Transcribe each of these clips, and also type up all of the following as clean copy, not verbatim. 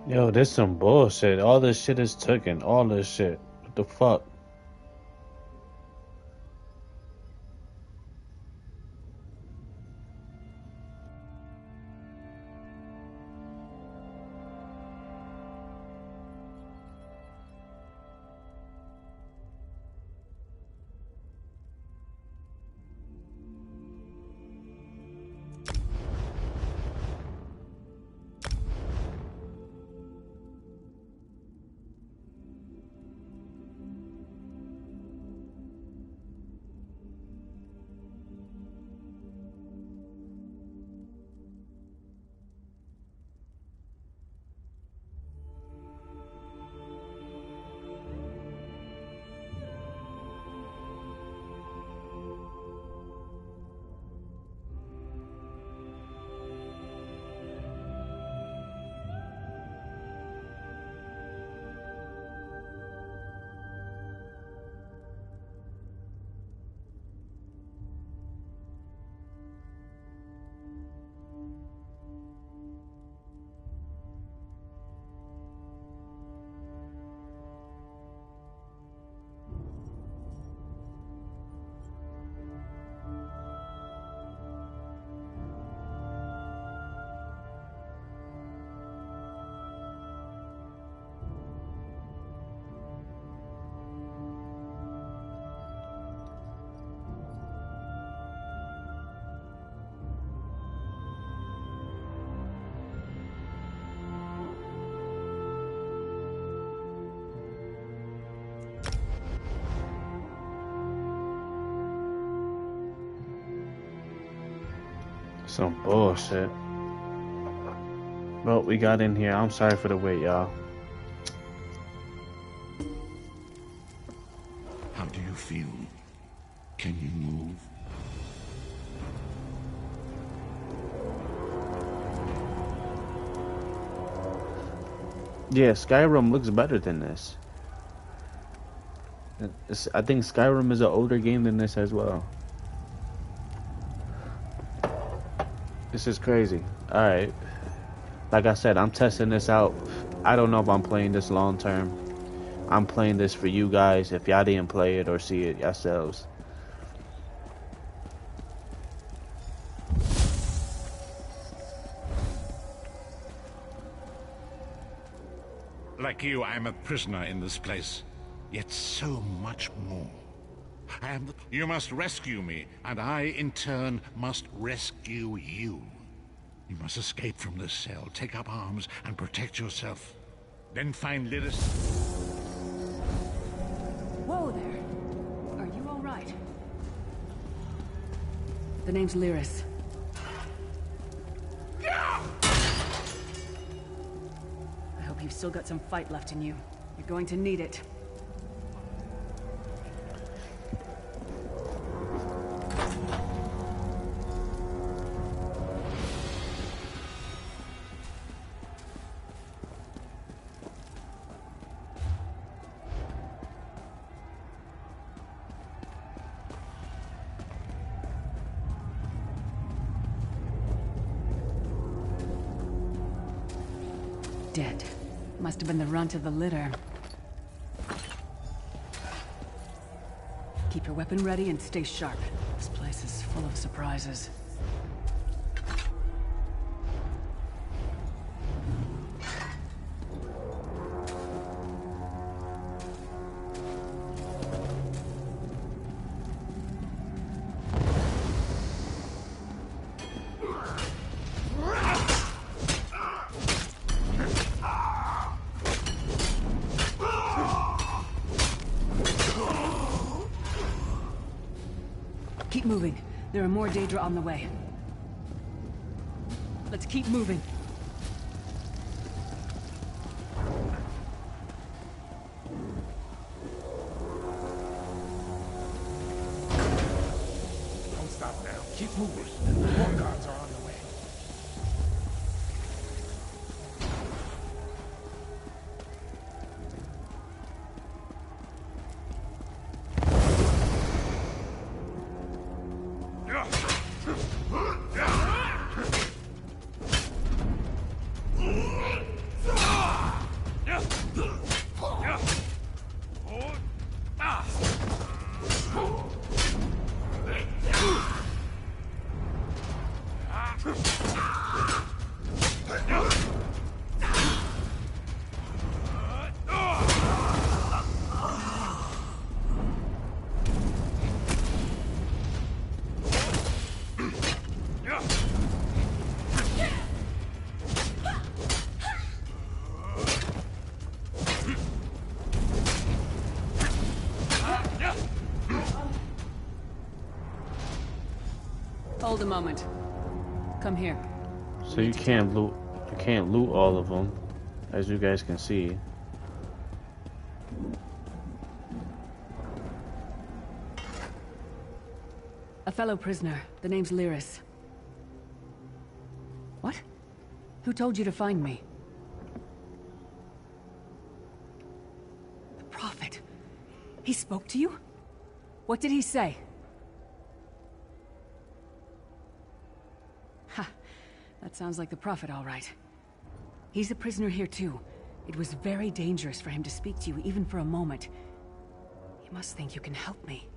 Yo, this some bullshit. All this shit is taken. All this shit. What the fuck? Some bullshit. Well, we got in here. I'm sorry for the wait, y'all. How do you feel? Can you move? Yeah, Skyrim looks better than this. I think Skyrim is an older game than this as well. This is crazy. Alright. Like I said, I'm testing this out. I don't know if I'm playing this long term. I'm playing this for you guys if y'all didn't play it or see it yourselves. Like you, I am a prisoner in this place. Yet so much more. You must rescue me, and I, in turn, must rescue you. You must escape from this cell, take up arms, and protect yourself. Then find Lyris. Whoa there. Are you all right? The name's Lyris. I hope you've still got some fight left in you. You're going to need it. Dead. Must have been the runt of the litter. Keep your weapon ready and stay sharp. This place is full of surprises. Keep moving. There are more Daedra on the way. Let's keep moving. Don't stop now. Keep moving. More guards are on the way. Hold a moment. Come here. So you can't loot all of them, as you guys can see. A fellow prisoner. The name's Lyris. What? Who told you to find me? The Prophet. He spoke to you? What did he say? Ha. That sounds like the Prophet, all right. He's a prisoner here too. It was very dangerous for him to speak to you, even for a moment. He must think you can help me.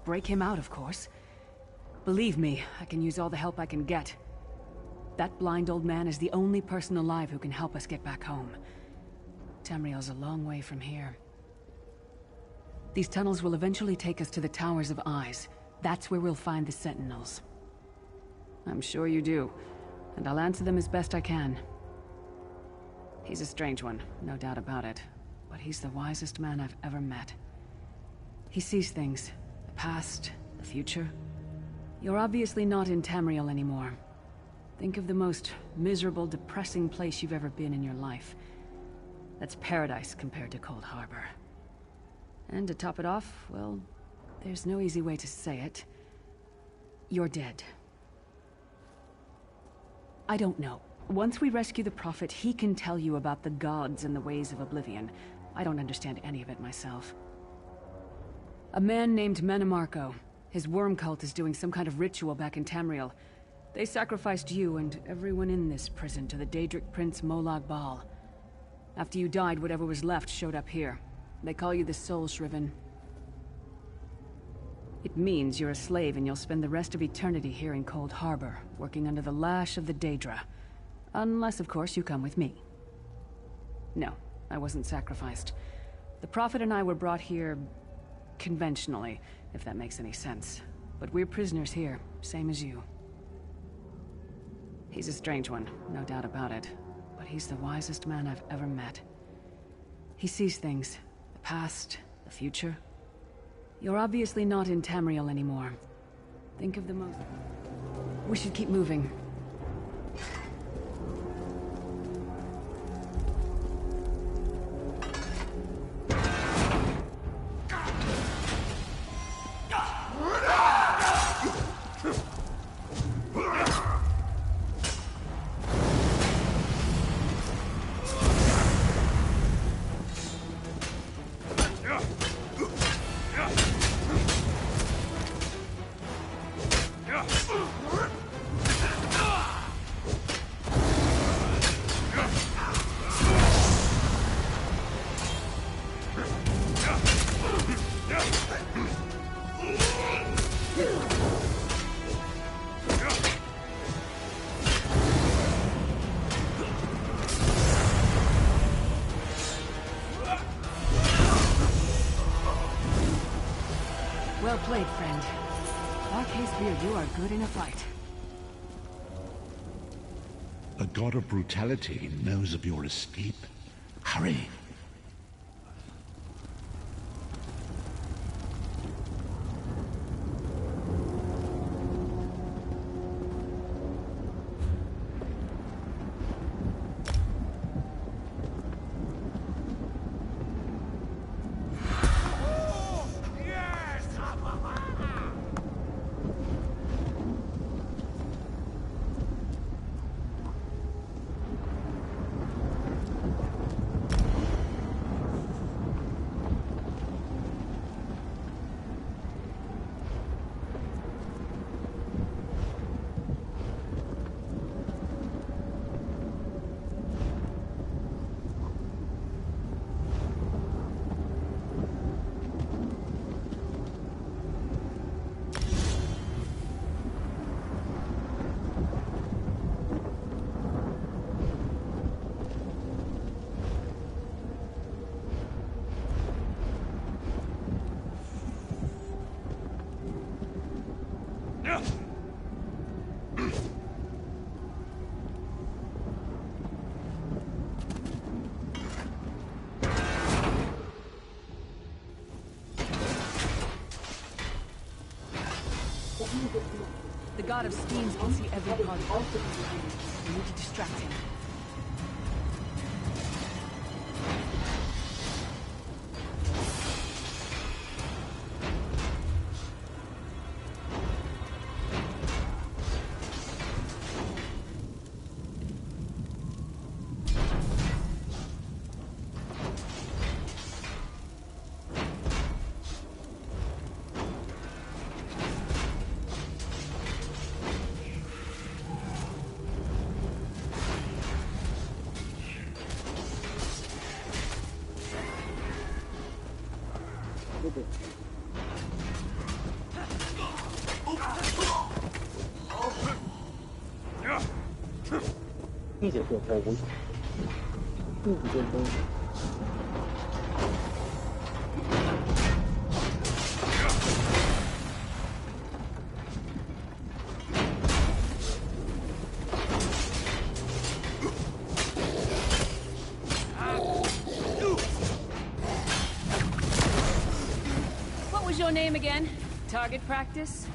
Break him out, of course. Believe me, I can use all the help I can get. That blind old man is the only person alive who can help us get back home. Tamriel's a long way from here. These tunnels will eventually take us to the Towers of Eyes. That's where we'll find the Sentinels. I'm sure you do, and I'll answer them as best I can. He's a strange one, no doubt about it, but he's the wisest man I've ever met. He sees things. The past, the future. You're obviously not in Tamriel anymore. Think of the most miserable, depressing place you've ever been in your life. That's paradise compared to Cold Harbor. And to top it off, well, there's no easy way to say it. You're dead. I don't know. Once we rescue the Prophet, he can tell you about the gods and the ways of Oblivion. I don't understand any of it myself. A man named Manamarco. His worm cult is doing some kind of ritual back in Tamriel. They sacrificed you and everyone in this prison to the Daedric Prince Molag Bal. After you died, whatever was left showed up here. They call you the Soul Shriven. It means you're a slave and you'll spend the rest of eternity here in Cold Harbor, working under the lash of the Daedra. Unless, of course, you come with me. No, I wasn't sacrificed. The Prophet and I were brought here conventionally, if that makes any sense. But we're prisoners here, same as you. He's a strange one, no doubt about it. But he's the wisest man I've ever met. He sees things. The past, the future. You're obviously not in Tamriel anymore. Think of the most... We should keep moving. Well played, friend. Arcais, you are good in a fight. The god of brutality knows of your escape. Hurry. God of Steams can see every part of it. We need to distract him. What was your name again? Target practice?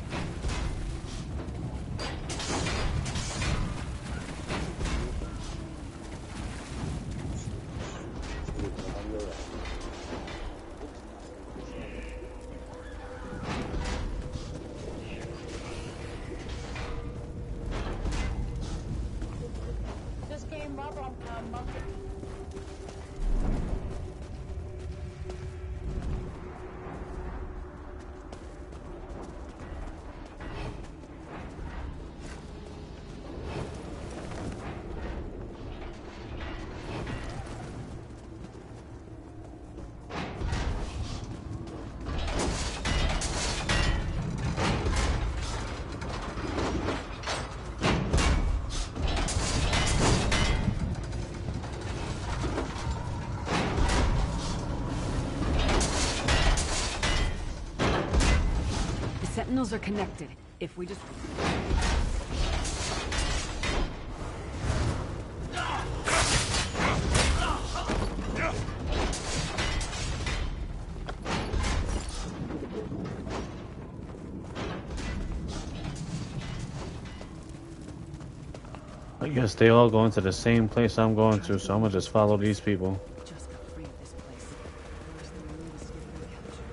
Sentinels are connected. If we just... I guess they all going to the same place I'm going to, so I'm gonna just follow these people. just got free of this place. Where's the newest capture?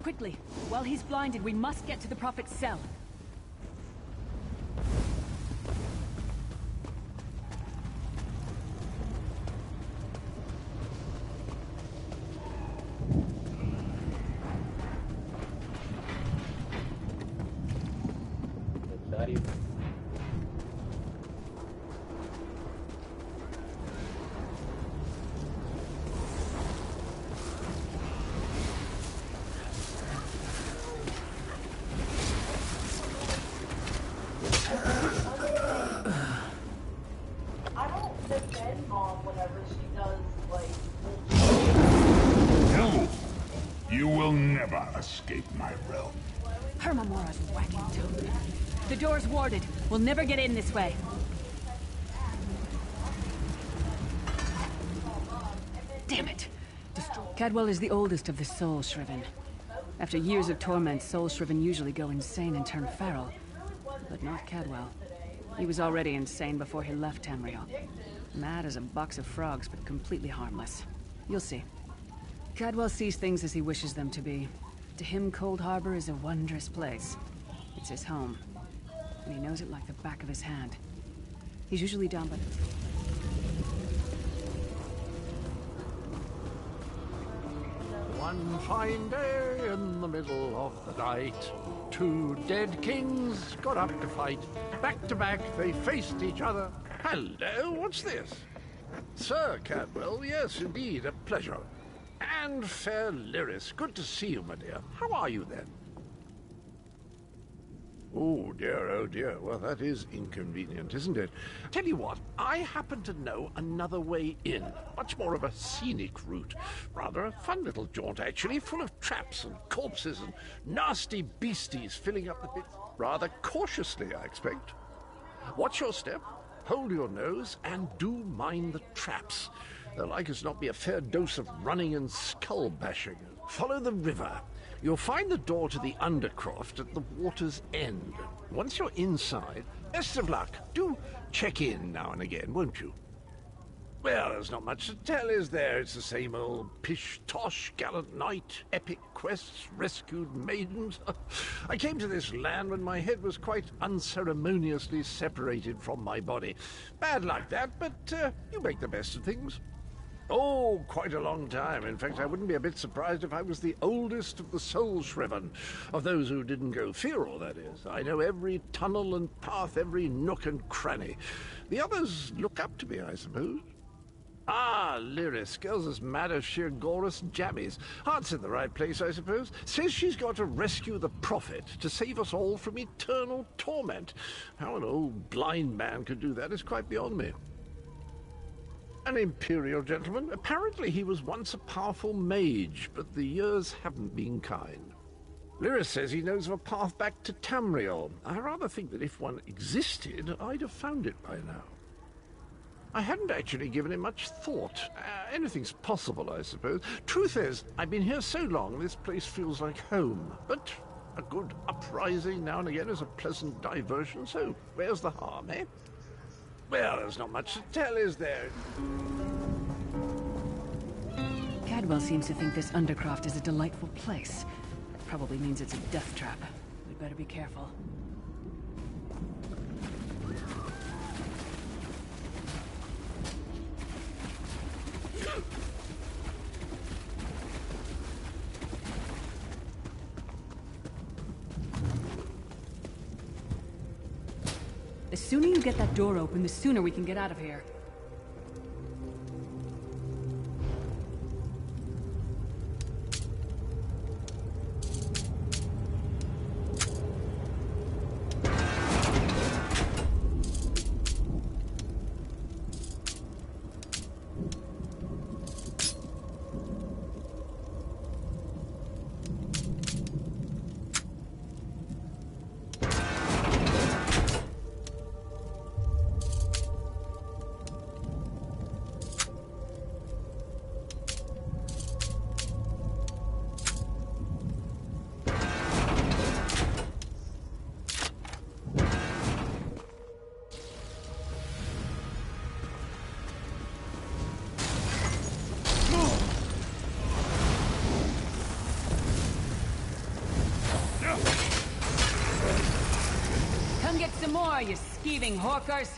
Quickly! While he's blinded, we must get to the Prophet's cell. You will never escape my realm. Hermamora's whacking too. The door's warded. We'll never get in this way. Damn it! Cadwell is the oldest of the Soul Shriven. After years of torment, Soul Shriven usually go insane and turn feral. But not Cadwell. He was already insane before he left Tamriel. Mad as a box of frogs, but completely harmless. You'll see. Cadwell sees things as he wishes them to be. To him, Cold Harbor is a wondrous place. It's his home. And he knows it like the back of his hand. He's usually down by the... One fine day in the middle of the night, two dead kings got up to fight. Back to back, they faced each other. Hello, what's this? Sir Cadwell, yes, indeed, a pleasure. And fair Lyris, good to see you, my dear. How are you, then? Oh dear, well, that is inconvenient, isn't it? Tell you what, I happen to know another way in. Much more of a scenic route. Rather a fun little jaunt, actually, full of traps and corpses and nasty beasties filling up the pits. Rather cautiously, I expect. Watch your step. hold your nose, and do mind the traps. There'll like as not be a fair dose of running and skull bashing. Follow the river. You'll find the door to the Undercroft at the water's end. Once you're inside, best of luck. Do check in now and again, won't you? Well, there's not much to tell, is there? It's the same old pish-tosh, gallant knight, epic quests, rescued maidens. I came to this land when my head was quite unceremoniously separated from my body. Bad luck, that, but you make the best of things. Oh, quite a long time. In fact, I wouldn't be a bit surprised if I was the oldest of the Soul-Shriven, of those who didn't go feral, that is. I know every tunnel and path, every nook and cranny. The others look up to me, I suppose. Ah, Lyris, girl's as mad as sheer Gorus jammies. Heart's in the right place, I suppose. Says she's got to rescue the Prophet to save us all from eternal torment. How an old blind man could do that is quite beyond me. An Imperial gentleman. Apparently he was once a powerful mage, but the years haven't been kind. Lyris says he knows of a path back to Tamriel. I rather think that if one existed, I'd have found it by now. I hadn't actually given it much thought. Anything's possible, I suppose. Truth is, I've been here so long, this place feels like home. But a good uprising now and again is a pleasant diversion, so where's the harm, eh? Well, there's not much to tell, is there? Cadwell seems to think this Undercroft is a delightful place. That probably means it's a death trap. We'd better be careful. The sooner you get that door open, the sooner we can get out of here. Some more, you skeeving hawkers!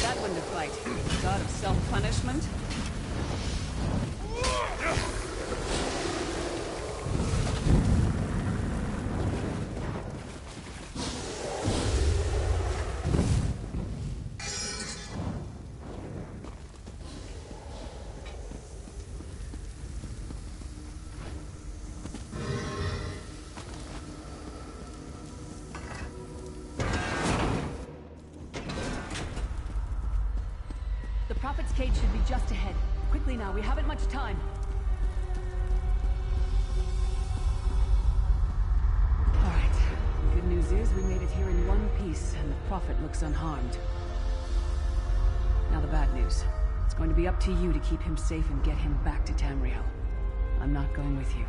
that one to fight? God of self-punishment? The Prophet's cage should be just ahead. Quickly now, we haven't much time. Alright. Good news is we made it here in one piece, and the Prophet looks unharmed. Now the bad news. It's going to be up to you to keep him safe and get him back to Tamriel. I'm not going with you.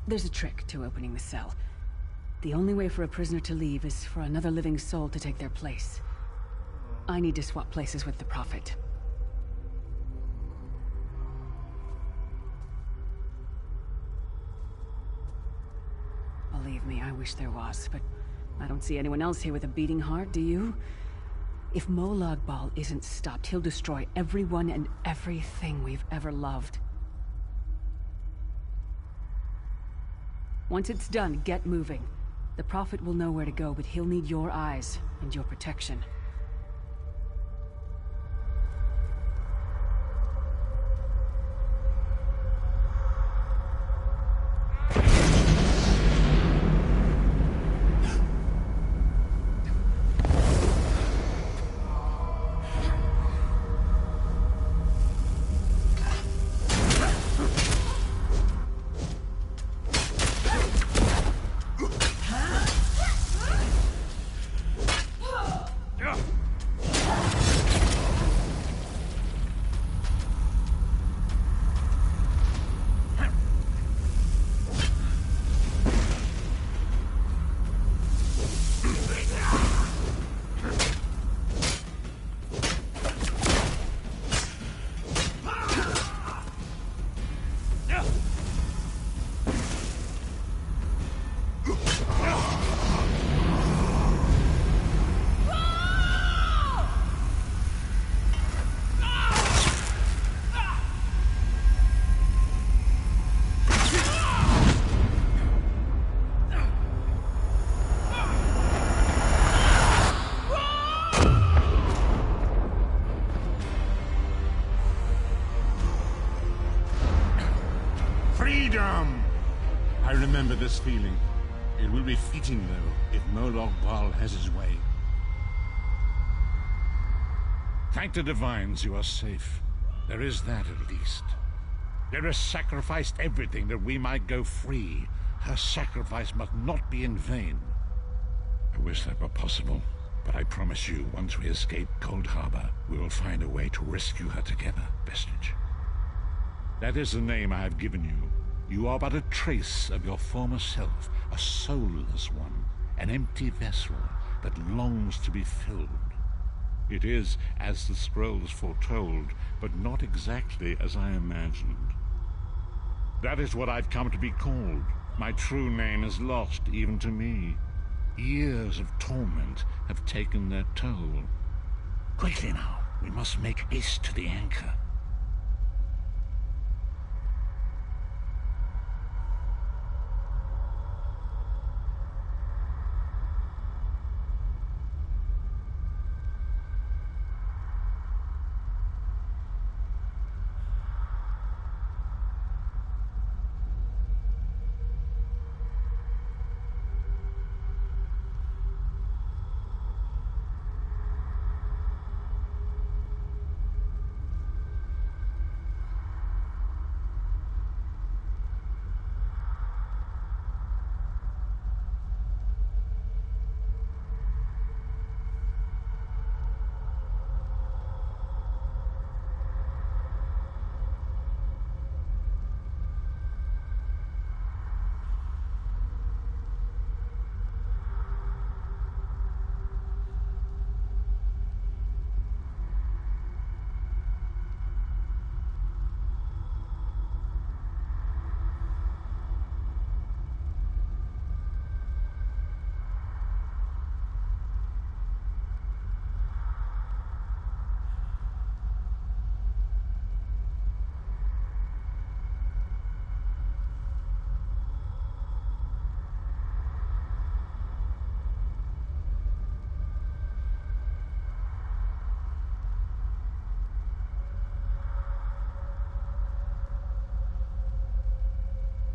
There's a trick to opening the cell. The only way for a prisoner to leave is for another living soul to take their place. I need to swap places with the Prophet. Believe me, I wish there was, but I don't see anyone else here with a beating heart, do you? If Molag Bal isn't stopped, he'll destroy everyone and everything we've ever loved. Once it's done, get moving. The Prophet will know where to go, but he'll need your eyes and your protection. Freedom! I remember this feeling. It will be fleeting, though, if Molag Bal has his way. Thank the Divines you are safe. There is that, at least. There has sacrificed everything that we might go free. Her sacrifice must not be in vain. I wish that were possible, but I promise you, once we escape Cold Harbor, we will find a way to rescue her together, Vestige. That is the name I have given you. You are but a trace of your former self, a soulless one, an empty vessel that longs to be filled. It is as the scrolls foretold, but not exactly as I imagined. That is what I've come to be called. My true name is lost even to me. Years of torment have taken their toll. Quickly now, we must make haste to the anchor.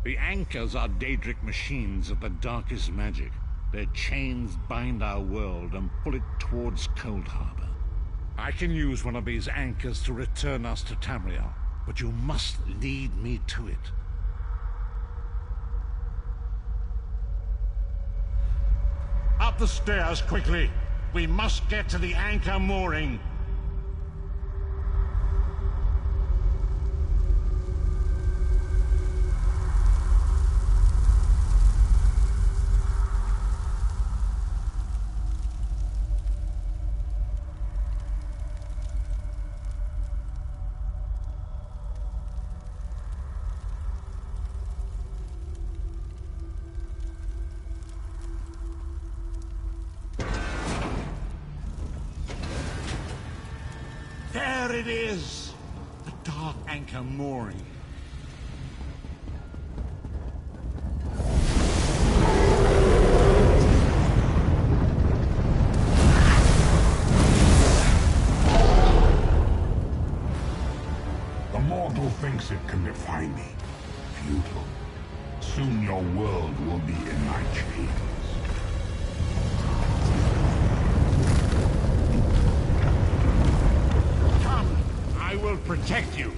The anchors are Daedric machines of the darkest magic. Their chains bind our world and pull it towards Cold Harbor. I can use one of these anchors to return us to Tamriel, but you must lead me to it. Up the stairs, quickly! We must get to the anchor mooring. There it is! The dark anchor mooring. The mortal thinks it can defy me. Futile. Soon your world will be in my chains. I will protect you.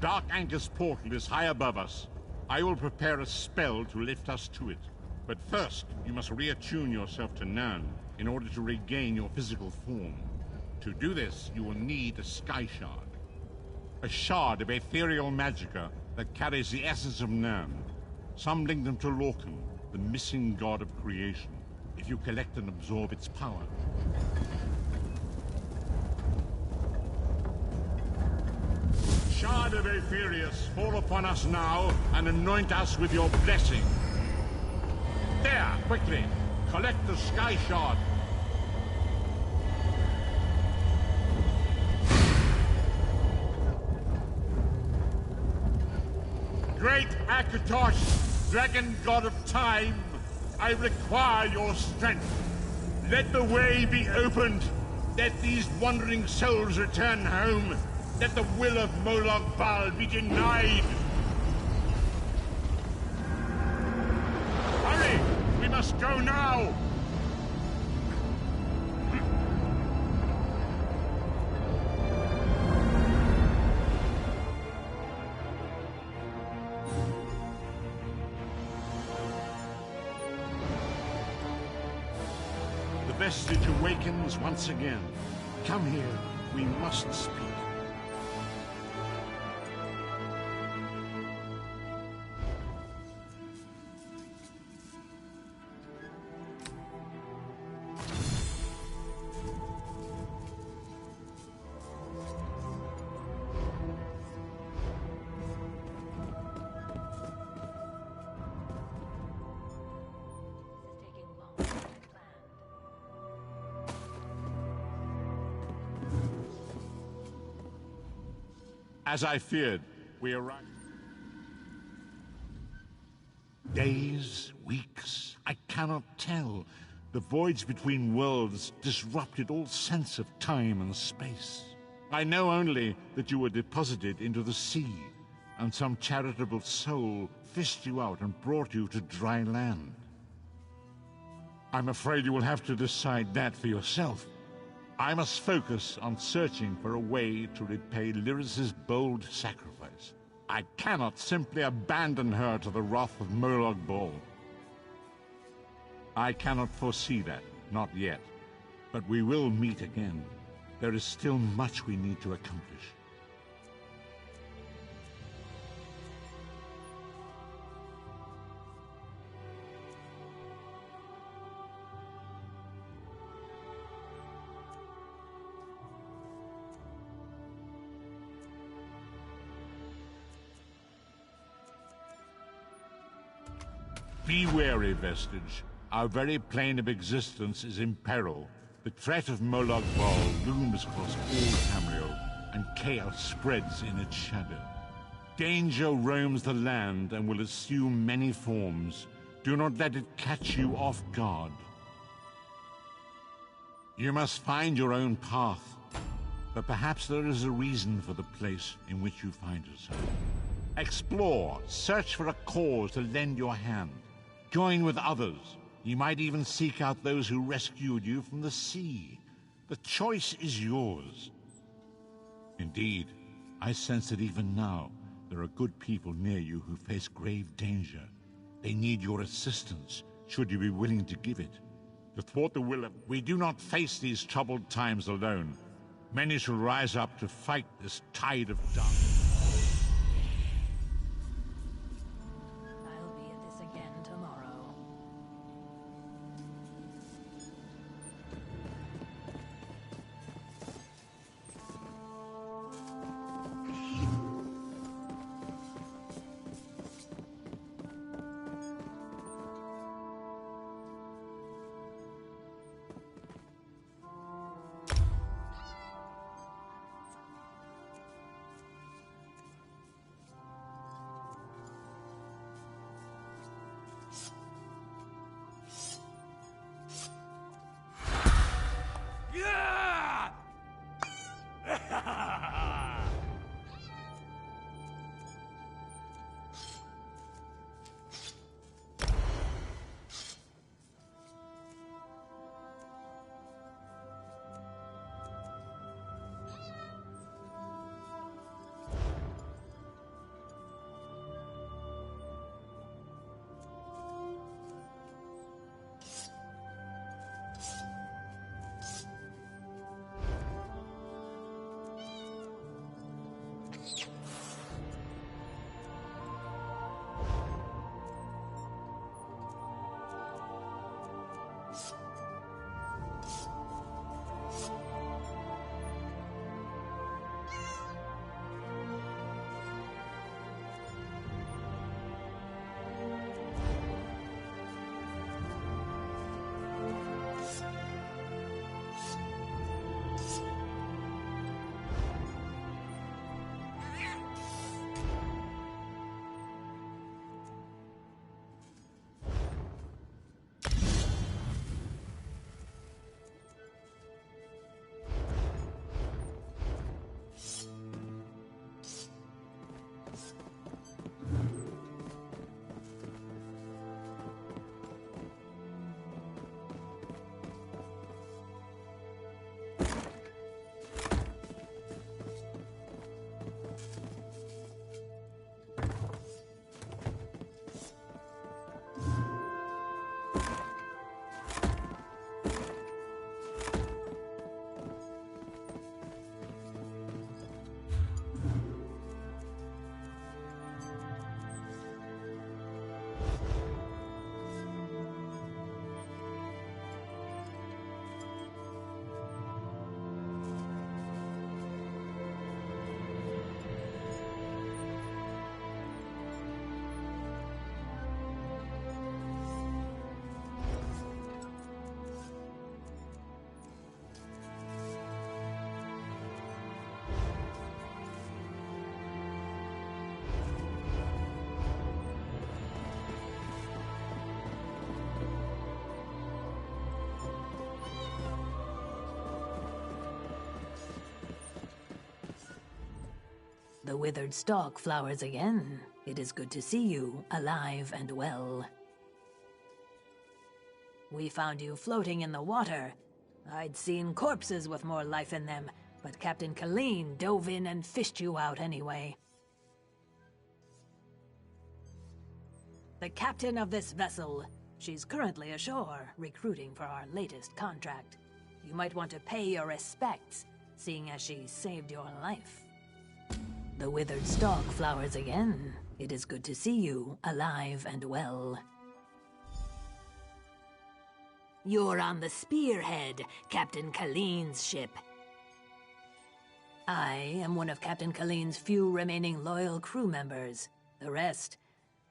Dark Anchor's portal is high above us. I will prepare a spell to lift us to it. But first, you must reattune yourself to Nirn in order to regain your physical form. To do this, you will need a Sky Shard. A shard of ethereal magicka that carries the essence of Nirn. Some link them to Lorkhan, the missing god of creation, if you collect and absorb its power. Shard of Aetherius, fall upon us now and anoint us with your blessing. There, quickly, collect the Sky Shard. Great Akatosh, dragon god of time, I require your strength. Let the way be opened. Let these wandering souls return home. Let the will of Molag Bal be denied! Hurry! We must go now! The vestige awakens once again. Come here. We must speak. As I feared, we arrived. Days, weeks, I cannot tell. The voyage between worlds disrupted all sense of time and space. I know only that you were deposited into the sea, and some charitable soul fished you out and brought you to dry land. I'm afraid you will have to decide that for yourself. I must focus on searching for a way to repay Lyris's bold sacrifice. I cannot simply abandon her to the wrath of Molag Bal. I cannot foresee that, not yet. But we will meet again. There is still much we need to accomplish. Be wary, Vestige. Our very plane of existence is in peril. The threat of Molag Bal looms across all Tamriel, and chaos spreads in its shadow. Danger roams the land and will assume many forms. Do not let it catch you off guard. You must find your own path, but perhaps there is a reason for the place in which you find yourself. Explore, search for a cause to lend your hand. Join with others. You might even seek out those who rescued you from the sea. The choice is yours. Indeed, I sense that even now, there are good people near you who face grave danger. They need your assistance, should you be willing to give it. To thwart the will of... We do not face these troubled times alone. Many shall rise up to fight this tide of darkness. The withered stalk flowers again. It is good to see you, alive and well. We found you floating in the water. I'd seen corpses with more life in them, but Captain Colleen dove in and fished you out anyway. The captain of this vessel. She's currently ashore, recruiting for our latest contract. You might want to pay your respects, seeing as she saved your life. The withered stalk flowers again. It is good to see you, alive and well. You're on the Spearhead, Captain Colleen's ship. I am one of Captain Colleen's few remaining loyal crew members. The rest,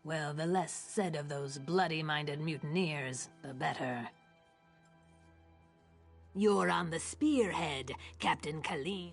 well, the less said of those bloody-minded mutineers, the better. You're on the Spearhead, Captain Colleen.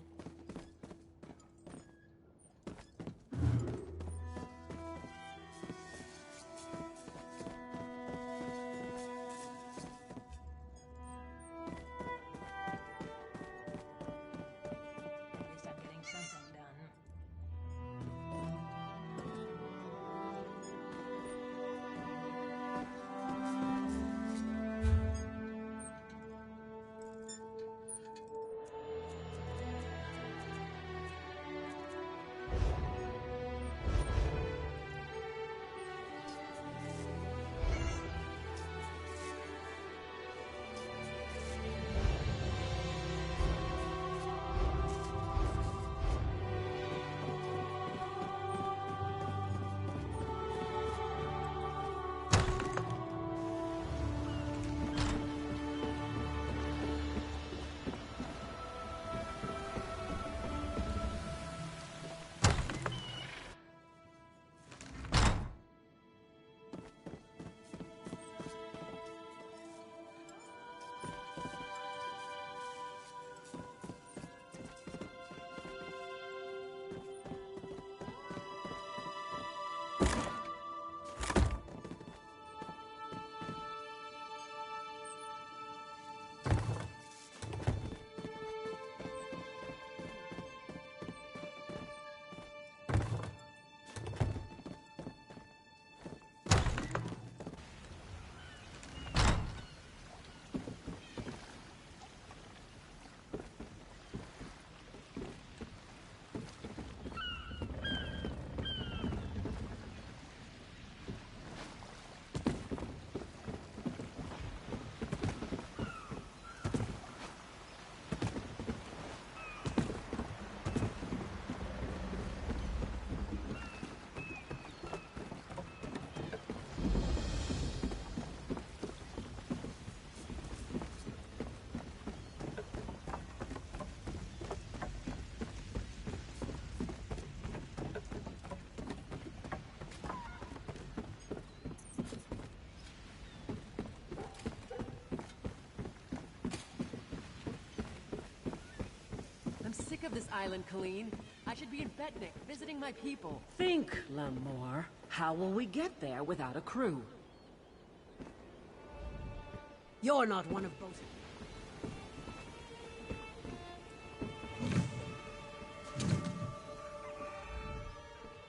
Of this island, Colleen. I should be in Betnik, visiting my people. Think, Lamore. How will we get there without a crew? You're not one of both.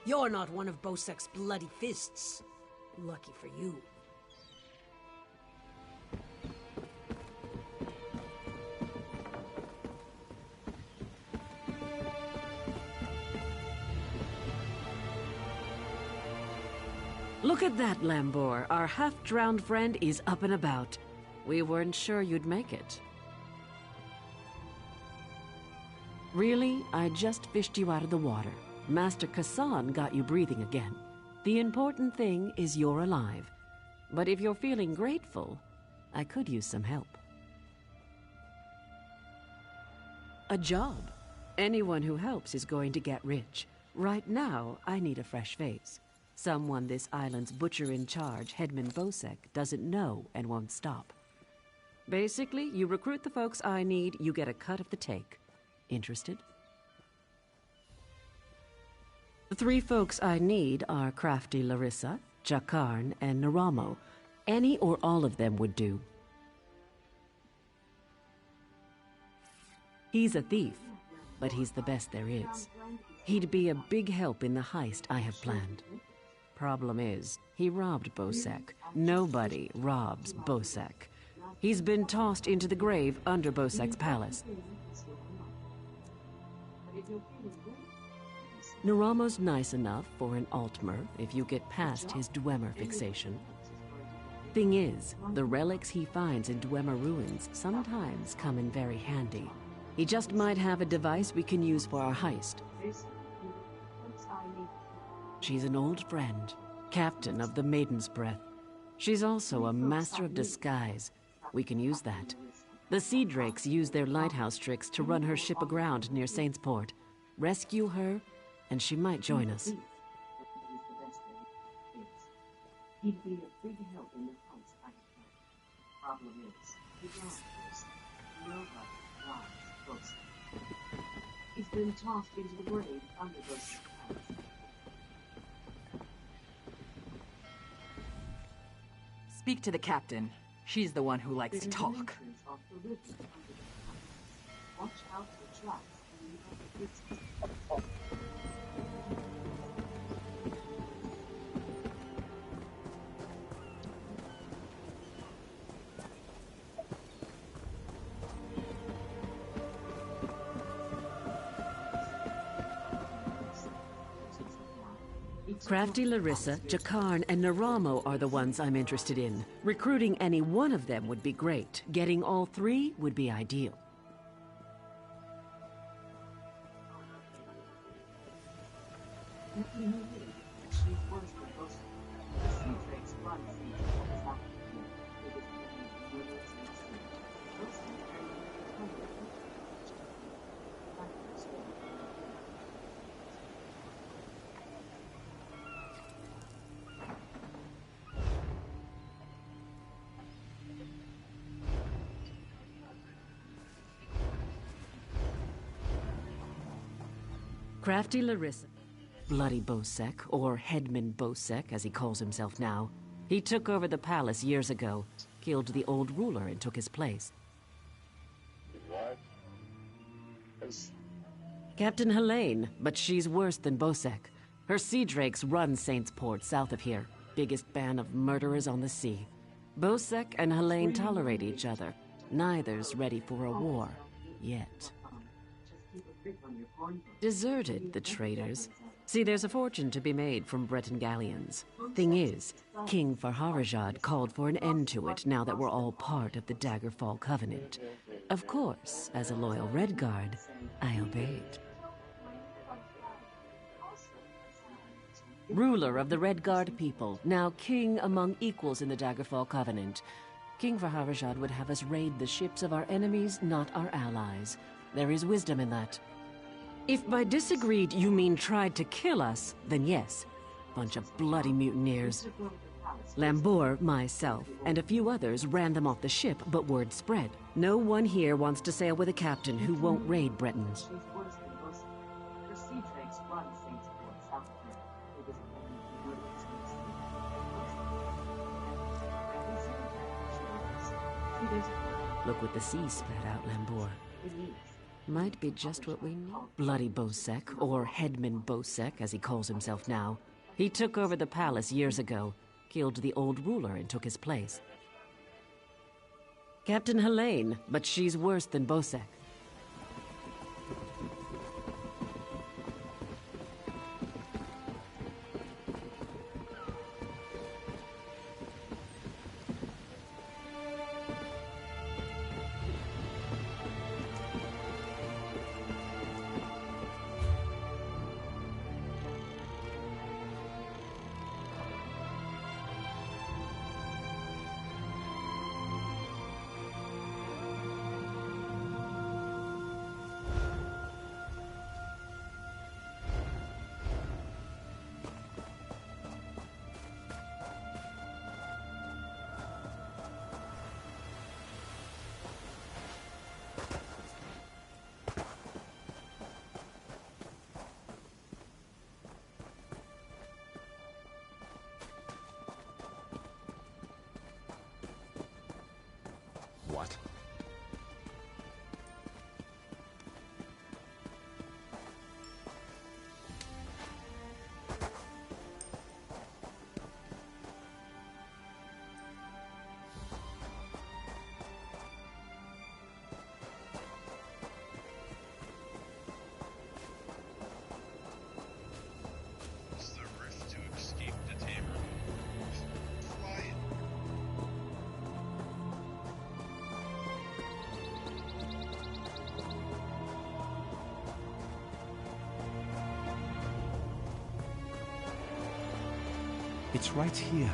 You're not one of Bosek's bloody fists. Lucky for you. Look at that, Lambor. Our half-drowned friend is up and about. We weren't sure you'd make it. Really? I just fished you out of the water. Master Kassan got you breathing again. The important thing is you're alive. But if you're feeling grateful, I could use some help. A job. Anyone who helps is going to get rich. Right now, I need a fresh face. Someone this island's butcher-in-charge, Headman Bosek, doesn't know and won't stop. Basically, you recruit the folks I need, you get a cut of the take. Interested? The three folks I need are crafty Larissa, Jakarn, and Naramo. Any or all of them would do. He's a thief, but he's the best there is. He'd be a big help in the heist I have planned. Problem is, he robbed Bosek. Nobody robs Bosek. He's been tossed into the grave under Bosek's palace. Naramo's nice enough for an Altmer if you get past his Dwemer fixation. Thing is, the relics he finds in Dwemer ruins sometimes come in very handy. He just might have a device we can use for our heist. She's an old friend, captain of the Maiden's Breath. She's also a master of disguise. We can use that. The Sea Drakes use their lighthouse tricks to run her ship aground near Saintsport. Rescue her, and she might join us. He'd be a big help in the heist I planned. Problem is, he lost Bosek. Nobody lost Bosek. He's been tossed into the grave under Bosek's palace. Speak to the captain. She's the one who likes to talk. Watch out for traps in the other places. Crafty Larissa, Jakarn, and Naramo are the ones I'm interested in. Recruiting any one of them would be great. Getting all three would be ideal. Crafty Larissa. Bloody Bosek, or Headman Bosek, as he calls himself now. He took over the palace years ago, killed the old ruler and took his place. What? Captain Helene, but she's worse than Bosek. Her Sea Drakes run Saintsport south of here. Biggest band of murderers on the sea. Bosek and Helene tolerate each other. Neither's ready for a war. Yet. Deserted, the traitors. See, there's a fortune to be made from Breton galleons. Thing is, King Farharajad called for an end to it now that we're all part of the Daggerfall Covenant. Of course, as a loyal Redguard, I obeyed. Ruler of the Redguard people, now king among equals in the Daggerfall Covenant. King Farharajad would have us raid the ships of our enemies, not our allies. There is wisdom in that. If by disagreed you mean tried to kill us, then yes. Bunch of bloody mutineers. Lambour, myself, and a few others ran them off the ship, but word spread. No one here wants to sail with a captain who won't raid Bretons. Look what the sea spat out, Lambour. Might be just what we need. Bloody Bosek, or Headman Bosek, as he calls himself now. He took over the palace years ago, killed the old ruler and took his place. Captain Helene, but she's worse than Bosek. What? It's right here.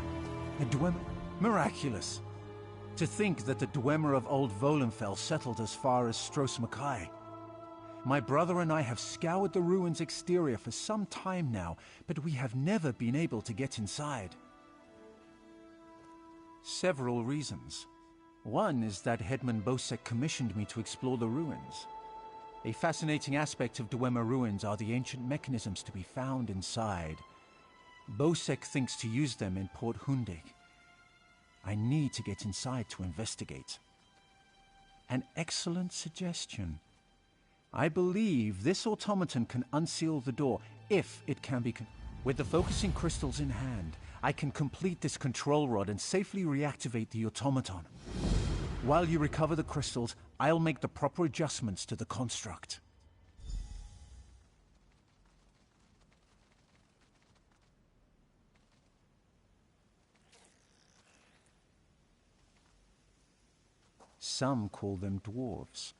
A Dwemer. Miraculous. To think that the Dwemer of Old Volenfell settled as far as Stros M'Kai. My brother and I have scoured the ruins' exterior for some time now, but we have never been able to get inside. Several reasons. One is that Headman Bosek commissioned me to explore the ruins. A fascinating aspect of Dwemer ruins are the ancient mechanisms to be found inside. Bosek thinks to use them in Port Hundig. I need to get inside to investigate. An excellent suggestion. I believe this automaton can unseal the door, if it can be... With the focusing crystals in hand, I can complete this control rod and safely reactivate the automaton. While you recover the crystals, I'll make the proper adjustments to the construct. Some call them dwarves,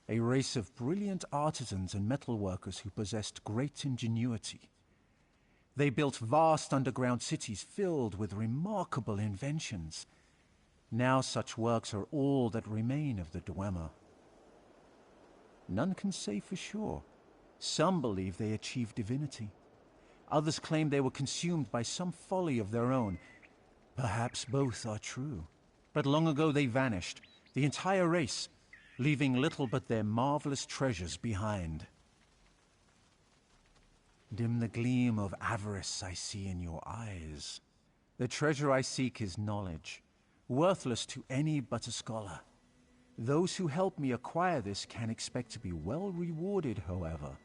a race of brilliant artisans and metalworkers who possessed great ingenuity. They built vast underground cities filled with remarkable inventions. Now such works are all that remain of the Dwemer. None can say for sure. Some believe they achieved divinity. Others claim they were consumed by some folly of their own. Perhaps both are true. But long ago they vanished, the entire race, leaving little but their marvelous treasures behind. Dim the gleam of avarice I see in your eyes. The treasure I seek is knowledge, worthless to any but a scholar. Those who help me acquire this can expect to be well rewarded, however.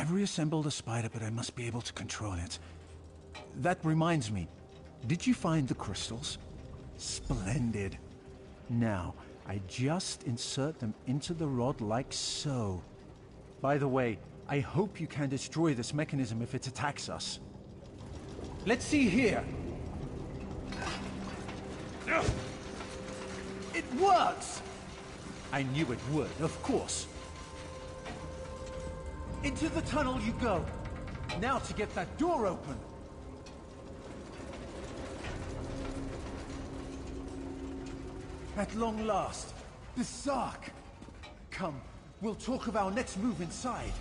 I've reassembled a spider, but I must be able to control it. That reminds me, did you find the crystals? Splendid. Now, I just insert them into the rod like so. By the way, I hope you can destroy this mechanism if it attacks us. Let's see here. It works! I knew it would, of course. Into the tunnel you go. Now to get that door open. At long last, the Sark. Come, we'll talk of our next move inside.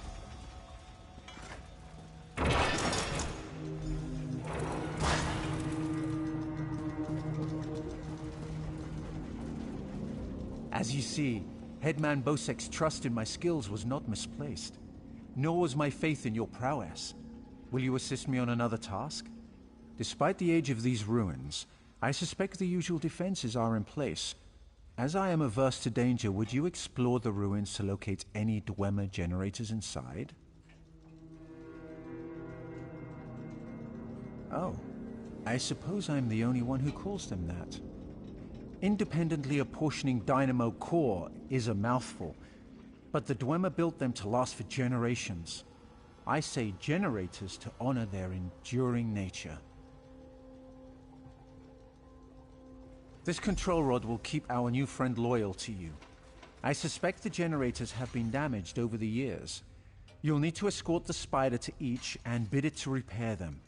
As you see, Headman Bosek's trust in my skills was not misplaced. Nor was my faith in your prowess. Will you assist me on another task? Despite the age of these ruins, I suspect the usual defenses are in place. As I am averse to danger, would you explore the ruins to locate any Dwemer generators inside? Oh, I suppose I'm the only one who calls them that. Independently apportioning dynamo core is a mouthful, but the Dwemer built them to last for generations. I say generators to honor their enduring nature. This control rod will keep our new friend loyal to you. I suspect the generators have been damaged over the years. You'll need to escort the spider to each and bid it to repair them.